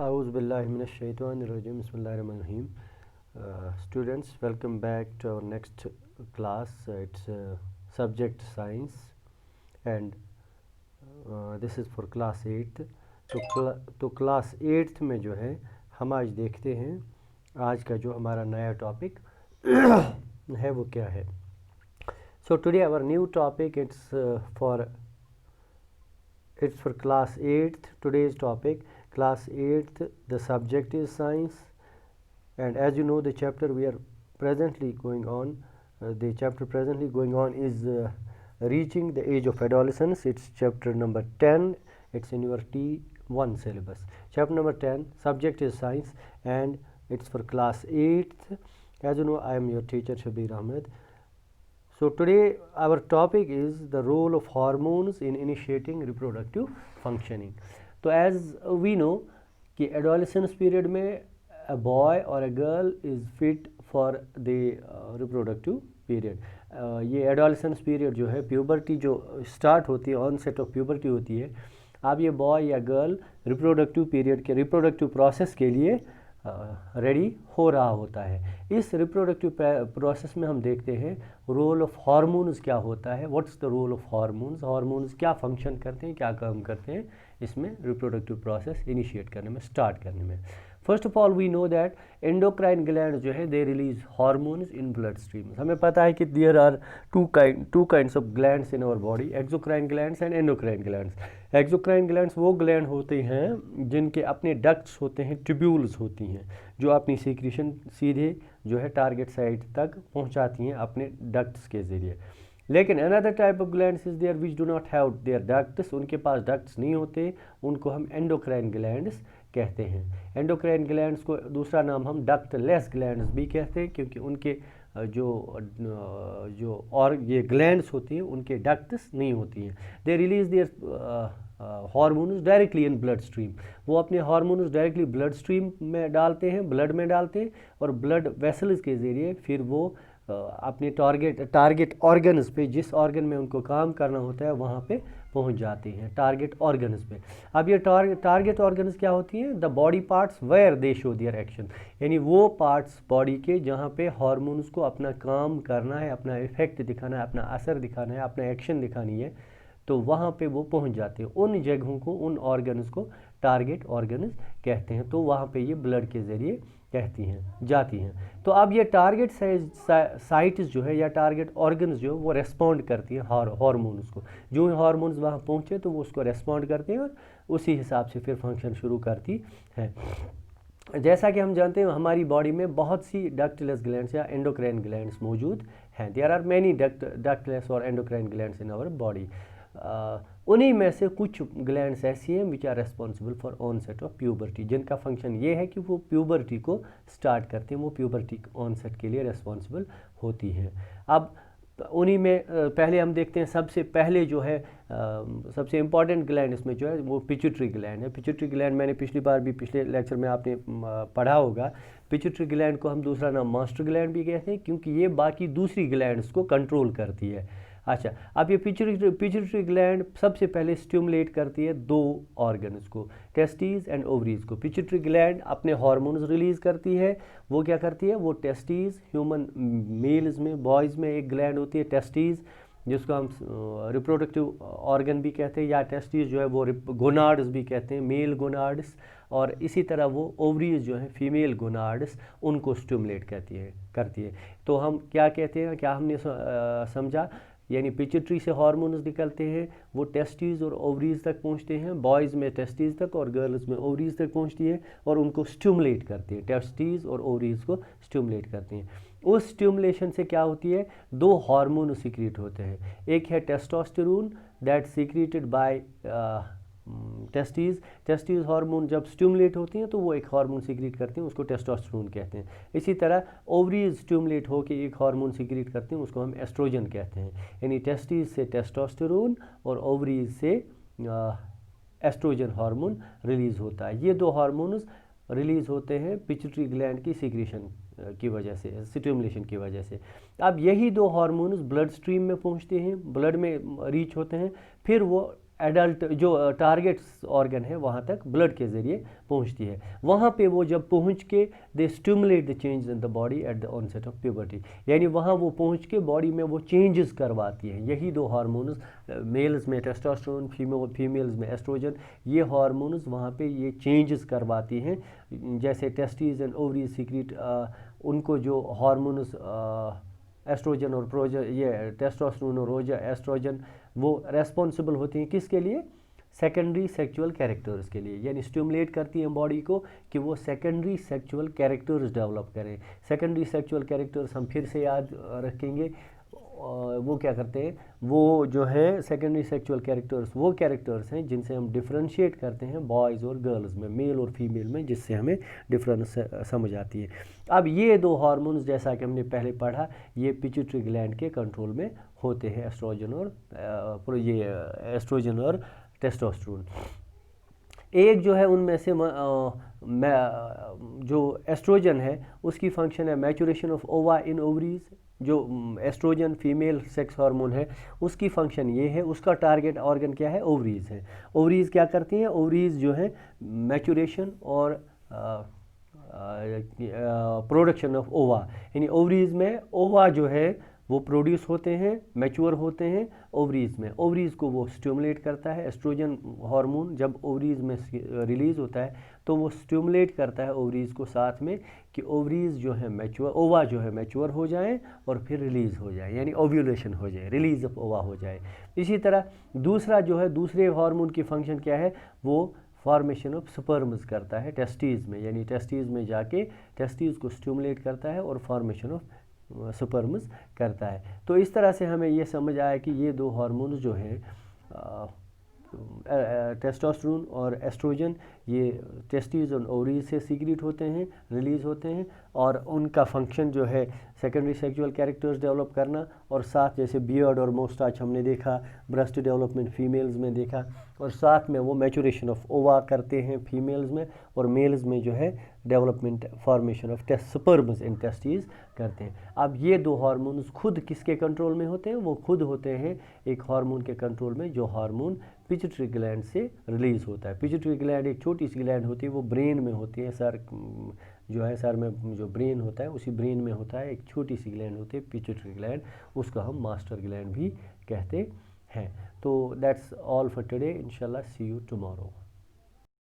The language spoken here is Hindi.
Auzubillahiminash-shaytanir-rajim. Bismillahir-rahmanir-rahim. Students, welcome back to our next class. It's subject science, and this is for class 8th. तो क्लास 8th में जो है हम आज देखते हैं आज का जो हमारा नया टॉपिक है वो क्या है. So today our new topic it's for class 8th. Today's topic class 8th, the subject is science, and as you know the chapter we are presently going on, is reaching the age of adolescence. It's chapter number 10. It's in your T1 syllabus. Chapter number 10, subject is science, and it's for class 8th. As you know, I am your teacher Shabir Ahmed. So today our topic is the role of hormones in initiating reproductive functioning. तो as we know कि adolescence period में a boy or a girl is fit for the reproductive period. ये adolescence period जो है puberty जो start होती है, onset of puberty होती है. अब ये boy या girl reproductive period के reproductive process के लिए रेडी हो रहा होता है. इस रिप्रोडक्टिव प्रोसेस में हम देखते हैं रोल ऑफ हार्मोन्स क्या होता है. What's the role of hormones, hormones क्या फंक्शन करते हैं, क्या काम करते हैं इसमें रिप्रोडक्टिव प्रोसेस इनिशिएट करने में, स्टार्ट करने में. First of all we know that endocrine gland जो है they release hormones in blood streams. हमें पता है कि there are two kinds of glands in our body, exocrine glands and endocrine glands. Exocrine glands वो ग्लैंड होते हैं जिनके अपने डक्ट्स होते हैं, ट्यूब्यूल्स होती हैं, जो अपनी सीक्रेशन सीधे जो है टारगेट साइट तक पहुंचाती हैं अपने डक्ट्स के ज़रिए. लेकिन another type of glands is there which do not have their ducts. उनके पास डक्ट्स नहीं होते, उनको हम एंडोक्राइन ग्लैंड्स कहते हैं. एंडोक्राइन ग्लैंड्स को दूसरा नाम हम डक्टलेस ग्लैंड्स भी कहते हैं, क्योंकि उनके और ये ग्लैंड्स होती हैं उनके डक्ट्स नहीं होती हैं. They release there hormones directly in blood stream. वो अपने हार्मोन्स डायरेक्टली ब्लड स्ट्रीम में डालते हैं, ब्लड में डालते हैं, और ब्लड वेसल्स के ज़रिए फिर वो अपने टारगेट ऑर्गन्स पे, जिस ऑर्गन में उनको काम करना होता है वहाँ पे पहुँच जाते हैं, टारगेट ऑर्गन्स पे. अब ये टारगेट ऑर्गन्स क्या होती हैं? The body parts where they show their action. यानी वो पार्ट्स बॉडी के जहाँ पे हार्मोन्स को अपना काम करना है, अपना इफेक्ट दिखाना है, अपना असर दिखाना है, अपना एक्शन दिखानी है, तो वहाँ पे वो पहुँच जाते हैं. उन जगहों को, उन ऑर्गन्स को टारगेट ऑर्गन्स कहते हैं. तो वहाँ पे ये ब्लड के ज़रिए जाती हैं. तो अब ये टारगेट साइट्स जो है या टारगेट ऑर्गन्स जो वो रेस्पॉन्ड करती हैं हार्मोन्स को. जो हार्मोन्स वहाँ पहुँचे तो वो उसको रेस्पॉन्ड करते हैं और उसी हिसाब से फिर फंक्शन शुरू करती है. जैसा कि हम जानते हैं हमारी बॉडी में बहुत सी डक्टलेस ग्लैंड्स या एंडोक्राइन ग्लैंड्स मौजूद हैं. देयर आर मैनी डक्टलेस और endocrine glands in our body. उन्हीं में से कुछ ग्लैंड्स ऐसी हैं which are responsible for onset of puberty, जिनका फंक्शन ये है कि वो प्यूबर्टी को स्टार्ट करते हैं, वो प्यूबर्टी ऑनसेट के लिए रेस्पॉन्सिबल होती हैं. अब उन्हीं में पहले हम देखते हैं, सबसे पहले जो है सबसे इम्पॉर्टेंट ग्लैंड इसमें जो है वो पिट्यूटरी ग्लैंड है. पिट्यूटरी ग्लैंड मैंने पिछले लेक्चर में आपने पढ़ा होगा. पिट्यूटरी ग्लैंड को हम दूसरा नाम मास्टर ग्लैंड भी कहते हैं, क्योंकि ये बाकी दूसरी ग्लैंड्स को कंट्रोल करती है. अच्छा, अब ये पिट्यूटरी ग्लैंड सबसे पहले स्टिमुलेट करती है दो ऑर्गन्स को, टेस्टीज एंड ओवरीज को. पिट्यूटरी ग्लैंड अपने हार्मोन्स रिलीज करती है. वो क्या करती है? वो टेस्टीज, ह्यूमन मेल्स में, बॉयज़ में एक ग्लैंड होती है टेस्टीज, जिसको हम रिप्रोडक्टिव ऑर्गन भी कहते हैं, या टेस्टीज जो है वो गोनाड्स भी कहते हैं, मेल गोनाड्स. और इसी तरह वो ओवरीज जो है फीमेल गोनाड्स, उनको स्टिमुलेट करती है. तो हम क्या कहते हैं, क्या हमने समझा? यानी पिट्यूटरी से हार्मोन्स निकलते हैं, वो टेस्टीज और ओवरीज तक पहुंचते हैं, बॉयज़ में टेस्टीज तक और गर्ल्स में ओवरीज तक पहुंचती है, और उनको स्टिमुलेट करती है, टेस्टीज और ओवरीज को स्टिमुलेट करती हैं. उस स्टिमुलेशन से क्या होती है? दो हार्मोन सीक्रेट होते हैं. एक है testosterone that secreted by testes hormone जब स्टिमुलेट होती हैं तो वो एक हार्मोन सीक्रेट करते हैं, उसको टेस्टोस्टेरोन कहते हैं. इसी तरह ओवरीज स्टिमुलेट होकर एक हार्मोन सीक्रेट करते हैं, उसको हम एस्ट्रोजन कहते हैं. यानी टेस्टीज से टेस्टोस्टेरोन और ओवरीज से एस्ट्रोजन हार्मोन रिलीज़ होता है. ये दो हार्मोन्स रिलीज़ होते हैं पिट्यूटरी ग्लैंड की सीक्रेशन की वजह से, स्टिमुलेशन की वजह से. अब यही दो हार्मोन्स ब्लड स्ट्रीम में पहुंचते हैं, ब्लड में रीच होते हैं, फिर वो एडल्ट जो टारगेट ऑर्गन है वहाँ तक ब्लड के ज़रिए पहुँचती है। वहाँ पे वो जब पहुँच के they stimulate the change in the body at the onset of puberty, यानी वहाँ वो पहुँच के बॉडी में वो चेंजेस करवाती हैं। यही दो हार्मोन्स, मेल्स में टेस्टोस्टेरोन, फीमेल्स में एस्ट्रोजन, ये हार्मोन्स वहाँ पे ये चेंजेस करवाती हैं। जैसे टेस्टिस एंड ओवरीज सीक्रेट उनको जो हार्मोन्स एस्ट्रोजन और ये टेस्टोस्टेरोन और एस्ट्रोजन वो रेस्पॉन्सिबल होती हैं किसके लिए? सेकेंडरी सेक्सुअल कैरेक्टर्स के लिए, यानी स्टिमुलेट करती हैं बॉडी को कि वो सेकेंडरी सेक्सुअल कैरेक्टर्स डेवलप करें। सेकेंडरी सेक्सुअल कैरेक्टर्स हम फिर से याद रखेंगे, वो क्या करते हैं, वो जो है सेकेंडरी सेक्सुअल कैरेक्टर्स वो कैरेक्टर्स हैं जिनसे हम डिफरेंशिएट करते हैं बॉयज़ और गर्ल्स में, मेल और फीमेल में, जिससे हमें डिफरेंस समझ आती है। अब ये दो हार्मोन्स जैसा कि हमने पहले पढ़ा, ये पिट्यूटरी ग्लैंड के कंट्रोल में होते हैं, एस्ट्रोजन और टेस्टोस्टेरोन। एक जो है उनमें से जो एस्ट्रोजन है उसकी फंक्शन है मैचुरेशन ऑफ ओवा इन ओवरीज। जो एस्ट्रोजन फीमेल सेक्स हार्मोन है उसकी फंक्शन ये है, उसका टारगेट ऑर्गन क्या है? ओवरीज है। ओवरीज क्या करती हैं? ओवरीज जो है मैचुरेशन और प्रोडक्शन ऑफ ओवा, यानी ओवरीज में ओवा जो है वो प्रोड्यूस होते हैं, मैच्योर होते हैं ओवरीज में। ओवरीज को वो स्टिमुलेट करता है, एस्ट्रोजन हार्मोन जब ओवरीज में रिलीज़ होता है तो वो स्टिमुलेट करता है ओवरीज को साथ में कि ओवरीज जो है मैच्योर, ओवा जो है मैच्योर हो जाए और फिर रिलीज़ हो जाए, यानी ओव्यूलेशन हो जाए, रिलीज ऑफ ओवा हो जाए। इसी तरह दूसरा जो है, दूसरे हार्मोन की फंक्शन क्या है? वो फॉर्मेशन ऑफ स्पर्म्स करता है टेस्टीज़ में, यानी टेस्टीज़ में जाके टेस्टीज़ को स्टिमुलेट करता है और फॉर्मेशन ऑफ स्पर्म्स करता है। तो इस तरह से हमें ये समझ आया कि ये दो हार्मोन्स जो हैं टेस्टोस्टेरोन और एस्ट्रोजन, ये टेस्टिस और ओवरीज से सीक्रेट होते हैं, रिलीज़ होते हैं, और उनका फंक्शन जो है सेकेंडरी सेक्सुअल कैरेक्टर्स डेवलप करना, और साथ जैसे बियर्ड और मोस्टाच हमने देखा, ब्रेस्ट डेवलपमेंट फीमेल्स में देखा, और साथ में वो मैचुरेशन ऑफ ओवा करते हैं फीमेल्स में, और मेल्स में जो है development formation of sperms in testis करते हैं। अब ये दो हार्मोन्स खुद किसके कंट्रोल में होते हैं? वो खुद होते हैं एक हार्मोन के कंट्रोल में, जो हार्मोन पिट्यूटरी ग्लैंड से रिलीज़ होता है। पिट्यूटरी ग्लैंड एक छोटी सी ग्लैंड होती है, वो ब्रेन में होती है, सर जो है सर में जो ब्रेन होता है उसी ब्रेन में होता है, एक छोटी सी ग्लैंड होती है पिट्यूटरी ग्लैंड, उसको हम मास्टर ग्लैंड भी कहते हैं। तो दैट्स ऑल फॉर टुडे, इंशाल्लाह सी यू टुमारो।